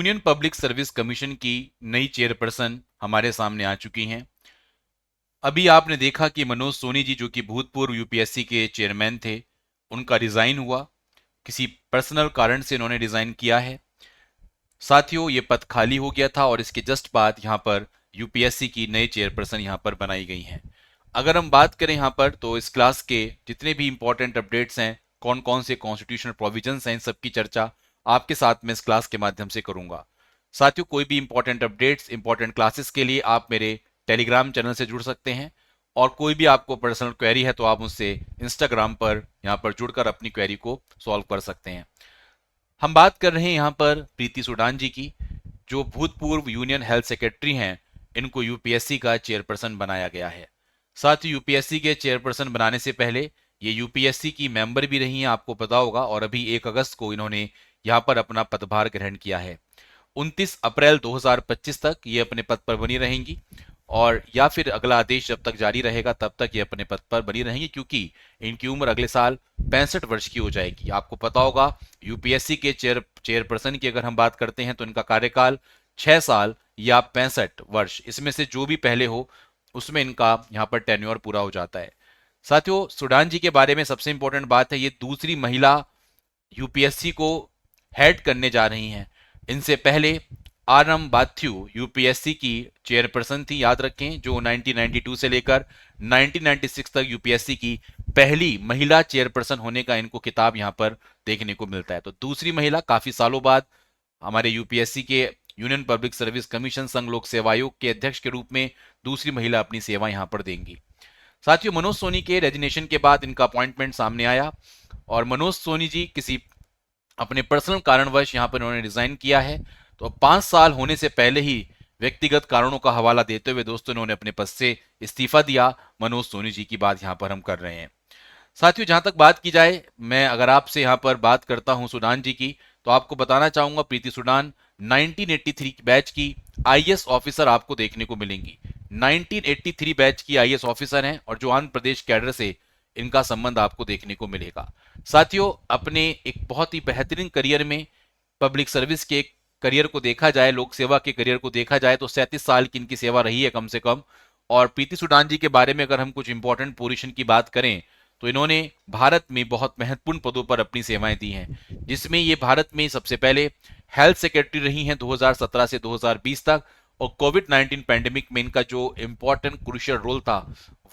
Union public service commission की नई chairperson हमारे सामने आ चुकी हैं। अभी आपने देखा कि मनोज सोनी जी, जो कि भूतपूर्व यूपीएससी के चेयरमैन थे, उनका रिजाइन हुआ। किसी पर्सनल कारण से इन्होंने रिजाइन किया है। साथियों, ये पद खाली हो गया था और इसके जस्ट बाद यहाँ पर यूपीएससी की नई चेयरपर्सन यहाँ पर बनाई गई हैं। अगर हम बात करें यहाँ पर, तो इस क्लास के जितने भी इंपॉर्टेंट अपडेट्स हैं, कौन कौन से कॉन्स्टिट्यूशनल प्रोविजंस हैं, इन सबकी चर्चा आपके साथ में इस क्लास के माध्यम से करूंगा। साथियों, कोई भी इंपॉर्टेंट अपडेट्स, इंपॉर्टेंट क्लासेस के लिए आप मेरे टेलीग्राम चैनल से जुड़ सकते हैं, और कोई भी आपको पर्सनल क्वेरी है तो आप मुझसे इंस्टाग्राम पर यहाँ पर जुड़कर अपनी क्वेरी को सॉल्व कर सकते हैं। हम बात कर रहे हैं यहाँ पर प्रीति सूडान जी की, जो भूतपूर्व यूनियन हेल्थ सेक्रेटरी हैं। इनको यूपीएससी का चेयरपर्सन बनाया गया है। साथ ही यूपीएससी के चेयरपर्सन बनाने से पहले ये यूपीएससी की मेंबर भी रही हैं, आपको पता होगा, और अभी 1 अगस्त को इन्होंने यहाँ पर अपना पदभार ग्रहण किया है। 29 अप्रैल 2025 तक ये अपने पद पर बनी रहेंगी, और या फिर अगला आदेश जब तक जारी रहेगा तब तक ये अपने पद पर बनी रहेंगी, क्योंकि इनकी उम्र अगले साल 65 वर्ष की हो जाएगी। आपको पता होगा, यूपीएससी के चेयरपर्सन की अगर हम बात करते हैं तो इनका कार्यकाल 6 साल या 65 वर्ष, इसमें से जो भी पहले हो उसमें इनका यहाँ पर टेन्योर पूरा हो जाता है। साथियों, सूडान जी के बारे में सबसे इंपॉर्टेंट बात है, ये दूसरी महिला यूपीएससी को हेड करने जा रही हैं। इनसे पहले आरएम बाथ्यू यूपीएससी की चेयरपर्सन थी, याद रखें, जो 1992 से लेकर 1996 तक यूपीएससी की पहली महिला चेयरपर्सन होने का इनको खिताब यहां पर देखने को मिलता है। तो दूसरी महिला काफी सालों बाद हमारे यूपीएससी के यूनियन पब्लिक सर्विस कमीशन संघ लोक सेवा आयोग के अध्यक्ष के रूप में दूसरी महिला अपनी सेवा यहां पर देंगी। साथियों, मनोज सोनी के रेजिग्नेशन के बाद इनका अपॉइंटमेंट सामने आया, और मनोज सोनी जी किसी अपने पर्सनल कारणवश यहां पर इन्होंने रिजाइन किया है। तो 5 साल होने से पहले ही व्यक्तिगत कारणों का हवाला देते हुए दोस्तों इन्होंने अपने पद से इस्तीफा दिया। मनोज सोनी जी की बात यहां पर हम कर रहे हैं। साथियों, जहां तक बात की जाए, मैं अगर आपसे यहां पर बात करता हूं सूडान जी की, तो आपको बताना चाहूंगा प्रीति सूडान 1983 बैच की आईएएस ऑफिसर आपको देखने को मिलेंगी। 1983 बैच की आईएएस ऑफिसर हैं, और जो आंध्र प्रदेश कैडर से इनका संबंध आपको देखने को मिलेगा। साथियों, अपने एक बहुत ही बेहतरीन करियर में, पब्लिक सर्विस के करियर को देखा जाए, लोक सेवा के करियर को देखा जाए, तो 37 साल की इनकी सेवा रही है कम से कम। और प्रीति सूडान जी के बारे में अगर हम कुछ इंपॉर्टेंट पोजीशन की बात करें, तो इन्होंने भारत में बहुत महत्वपूर्ण पदों पर अपनी सेवाएं दी हैं, जिसमें ये भारत में सबसे पहले हेल्थ सेक्रेटरी रही हैं 2017 से 2020 तक, और कोविड 19 पैंडेमिक में इनका जो इंपॉर्टेंट क्रूशियल रोल था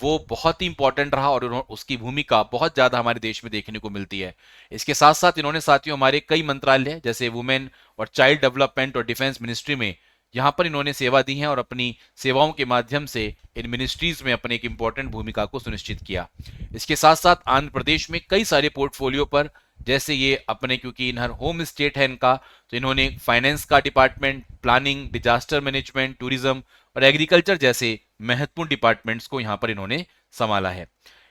वो बहुत ही इंपॉर्टेंट रहा, और उसकी भूमिका बहुत ज्यादा हमारे देश में देखने को मिलती है। इसके साथ साथ इन्होंने साथियों हमारे कई मंत्रालय जैसे वुमेन और चाइल्ड डेवलपमेंट और डिफेंस मिनिस्ट्री में यहाँ पर इन्होंने सेवा दी है, और अपनी सेवाओं के माध्यम से इन मिनिस्ट्रीज में अपने एक इंपॉर्टेंट भूमिका को सुनिश्चित किया। इसके साथ साथ आंध्र प्रदेश में कई सारे पोर्टफोलियो पर, जैसे ये अपने, क्योंकि इनहर होम स्टेट है इनका, तो इन्होंने फाइनेंस का department, planning, disaster management, tourism और एग्रीकल्चर जैसे महत्वपूर्ण डिपार्टमेंट्स को यहाँ पर इन्होंने संभाला है।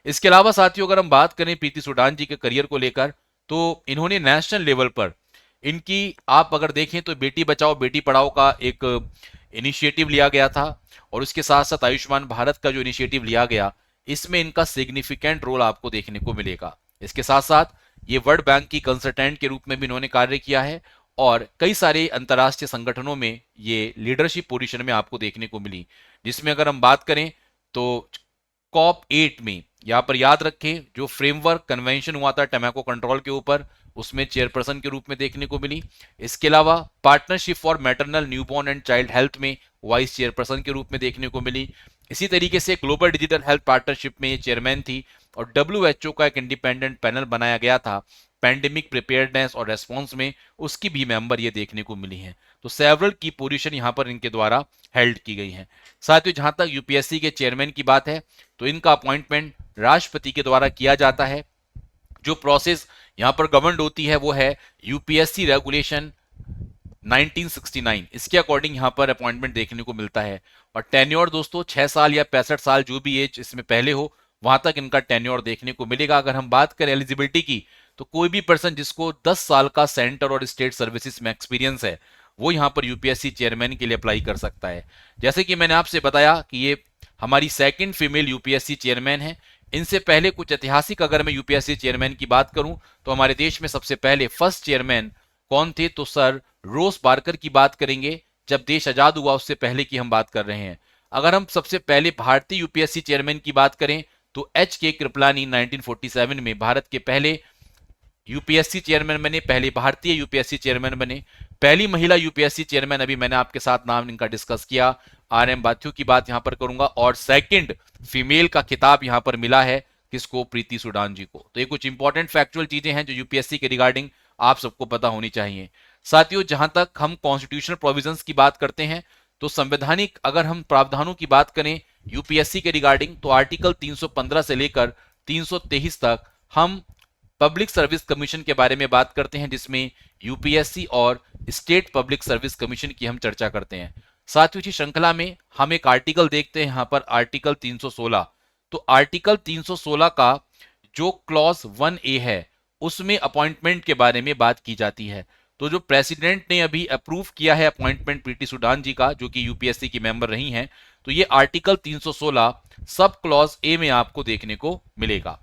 इसके अलावा साथियों, अगर हम बात करें प्रीति सूडान जी के करियर को लेकर, तो इन्होंने नेशनल लेवल पर, इनकी आप अगर देखें तो बेटी बचाओ बेटी पढ़ाओ का एक इनिशिएटिव लिया गया था, और उसके साथ साथ आयुष्मान भारत का जो इनिशिएटिव लिया गया, इसमें इनका सिग्निफिकेंट रोल आपको देखने को मिलेगा। इसके साथ साथ ये वर्ल्ड बैंक की कंसल्टेंट के रूप में भी इन्होंने कार्य किया है, और कई सारे अंतर्राष्ट्रीय संगठनों में ये लीडरशिप पोजीशन में आपको देखने को मिली, जिसमें अगर हम बात करें तो कॉप 8 में, यहाँ पर याद रखें, जो फ्रेमवर्क कन्वेंशन हुआ था टैबैको कंट्रोल के ऊपर, उसमें चेयरपर्सन के रूप में देखने को मिली। इसके अलावा partnership for maternal newborn and child health में वाइस चेयरपर्सन के रूप में देखने को मिली। इसी तरीके से ग्लोबल डिजिटल हेल्थ पार्टनरशिप में ये चेयरमैन थी, और डब्ल्यूएचओ का एक इंडिपेंडेंट पैनल बनाया गया था पैंडेमिक प्रिपेयर्डनेस और रेस्पॉन्स में, उसकी भी मेंबर ये देखने को मिली हैं। तो सेवरल की पोजीशन यहाँ पर इनके द्वारा हेल्ड की गई है। साथ ही जहां तक यूपीएससी के चेयरमैन की बात है, तो इनका अपॉइंटमेंट राष्ट्रपति के द्वारा किया जाता है। जो प्रोसेस यहां पर गवर्नड होती है वो है यूपीएससी रेगुलेशन 1969, इसके अकॉर्डिंग यहां पर अपॉइंटमेंट देखने को मिलता है। और टेन्योर दोस्तों 6 साल या 65 साल, जो भी एज इसमें पहले हो, वहां तक इनका टेन्योर देखने को मिलेगा। अगर हम बात करें एलिजिबिलिटी की, तो कोई भी पर्सन जिसको 10 साल का सेंटर और स्टेट सर्विसेज में एक्सपीरियंस है, वो यहाँ पर यूपीएससी चेयरमैन के लिए अप्लाई कर सकता है। जैसे कि मैंने आपसे बताया कि ये हमारी सेकंड फीमेल यूपीएससी चेयरमैन है। इनसे पहले कुछ ऐतिहासिक अगर मैं यूपीएससी चेयरमैन की बात करूं, तो हमारे देश में सबसे पहले फर्स्ट चेयरमैन कौन थे, तो सर रोस बार्कर की बात करेंगे, जब देश आजाद हुआ उससे पहले की हम बात कर रहे हैं। अगर हम सबसे पहले भारतीय यूपीएससी चेयरमैन की बात करें तो एच के कृपलानी 1947 में भारत के पहले यूपीएससी चेयरमैन बने, पहले भारतीय यूपीएससी चेयरमैन बने। पहली महिला यूपीएससी चेयरमैन, अभी मैंने आपके साथ नाम इनका डिस्कस किया, आर एम बाथ्यू की बात यहां पर करूंगा। और सेकंड फीमेल का खिताब यहां पर मिला है किसको, प्रीति सूडान जी को। तो ये कुछ इंपॉर्टेंट फैक्चुअल चीजें हैं जो यूपीएससी के रिगार्डिंग आप सबको पता होनी चाहिए। साथियों, जहां तक हम कॉन्स्टिट्यूशनल प्रोविजंस की बात करते हैं तो संवैधानिक अगर हम प्रावधानों की बात करें यूपीएससी के रिगार्डिंग तो आर्टिकल 315 से लेकर 323 तक हम पब्लिक सर्विस कमीशन के बारे में बात करते हैं, जिसमें यूपीएससी और स्टेट पब्लिक सर्विस कमीशन की हम चर्चा करते हैं। साथियों, इसी श्रृंखला में हम एक आर्टिकल देखते हैं यहां पर, आर्टिकल 316। तो आर्टिकल 316 का जो क्लॉज 1A है उसमें अपॉइंटमेंट के बारे में बात की जाती है। तो जो प्रेसिडेंट ने अभी अप्रूव किया है अपॉइंटमेंट प्रीति सूडान जी का, जो कि यूपीएससी की मेंबर रही हैं, तो ये आर्टिकल 316 सब क्लॉज ए में आपको देखने को मिलेगा।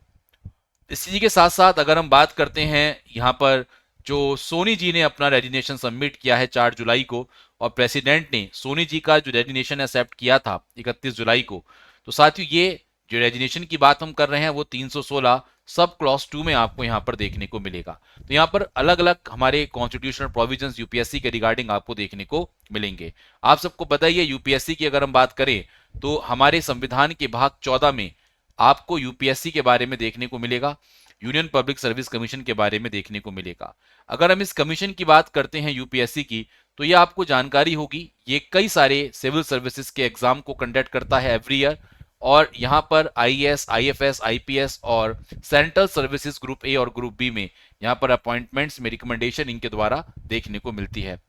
इसी के साथ साथ अगर हम बात करते हैं यहाँ पर, जो सोनी जी ने अपना रेजिग्नेशन सबमिट किया है 4 जुलाई को, और प्रेसिडेंट ने सोनी जी का जो रेजिग्नेशन एक्सेप्ट किया था 31 जुलाई को, तो साथियों ये जो रेजिग्नेशन की बात हम कर रहे हैं वो 316 सब क्लॉज 2 में आपको यहाँ पर देखने को मिलेगा। तो यहाँ पर अलग अलग हमारे कॉन्स्टिट्यूशनल प्रोविजंस यूपीएससी के रिगार्डिंग आपको देखने को मिलेंगे। आप सबको पता ही है यूपीएससी की अगर हम बात करें तो हमारे संविधान के भाग 14 में आपको यूपीएससी के बारे में देखने को मिलेगा, यूनियन पब्लिक सर्विस कमीशन के बारे में देखने को मिलेगा। अगर हम इस कमीशन की बात करते हैं यूपीएससी की, तो ये आपको जानकारी होगी, ये कई सारे सिविल सर्विसेज के एग्जाम को कंडक्ट करता है एवरी ईयर, और यहाँ पर आईएएस, आईएफएस, आईपीएस और सेंट्रल सर्विसेज ग्रुप ए और ग्रुप बी में यहाँ पर अपॉइंटमेंट्स में रिकमेंडेशन इनके द्वारा देखने को मिलती है।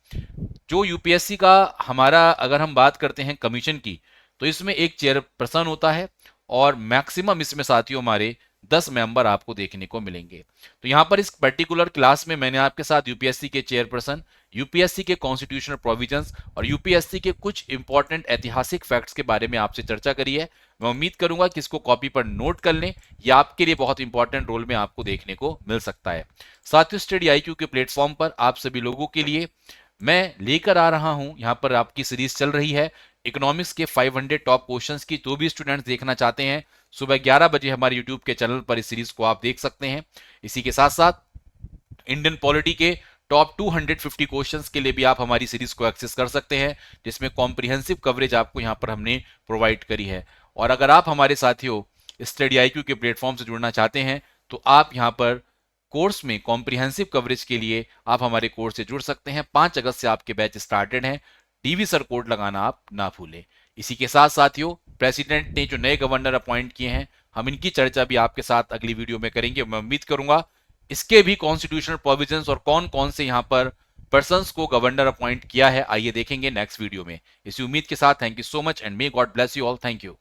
जो यूपीएससी का हमारा अगर हम बात करते हैं कमीशन की, तो इसमें एक चेयरपर्सन होता है और मैक्सिमम इसमें साथियों हमारे 10 मेंबर आपको देखने को मिलेंगे। तो यहाँ पर इस पर्टिकुलर क्लास में मैंने आपके साथ यूपीएससी के चेयरपर्सन, यूपीएससी के कॉन्स्टिट्यूशनल प्रोविजंस और यूपीएससी के कुछ इंपॉर्टेंट ऐतिहासिक फैक्ट्स के बारे में आपसे चर्चा करी है। मैं उम्मीद करूंगा कि इसको कॉपी पर नोट कर लें, यह आपके लिए बहुत इंपॉर्टेंट रोल में आपको देखने को मिल सकता है। साथियों, स्टडी आईक्यू के प्लेटफॉर्म पर आप सभी लोगों के लिए मैं लेकर आ रहा हूं, यहाँ पर आपकी सीरीज चल रही है इकोनॉमिक्स के 500 टॉप क्वेश्चंस की। तो भी स्टूडेंट्स देखना चाहते हैं सुबह 11 बजे हमारे यूट्यूब के चैनल पर इस सीरीज को आप देख सकते हैं। इसी के साथ साथ इंडियन पॉलिटी के टॉप 250 क्वेश्चंस के लिए भी आप हमारी सीरीज को एक्सेस कर सकते हैं, जिसमें कॉम्प्रिहेंसिव कवरेज आपको यहाँ पर हमने प्रोवाइड करी है। और अगर आप हमारे साथियों स्टडी आईक्यू के प्लेटफॉर्म से जुड़ना चाहते हैं तो आप यहाँ पर कोर्स में कॉम्प्रिहेंसिव कवरेज के लिए आप हमारे कोर्स से जुड़ सकते हैं। 5 अगस्त से आपके बैच स्टार्टेड हैं, डीवी सर कोड लगाना आप ना भूलें। इसी के साथ साथियों, प्रेसिडेंट ने जो नए गवर्नर अपॉइंट किए हैं, हम इनकी चर्चा भी आपके साथ अगली वीडियो में करेंगे। मैं उम्मीद करूंगा इसके भी कॉन्स्टिट्यूशनल प्रोविजंस और कौन कौन से यहाँ पर पर्संस को गवर्नर अपॉइंट किया है, आइए देखेंगे नेक्स्ट वीडियो में। इसी उम्मीद के साथ thank you so much and may God bless you all. Thank you.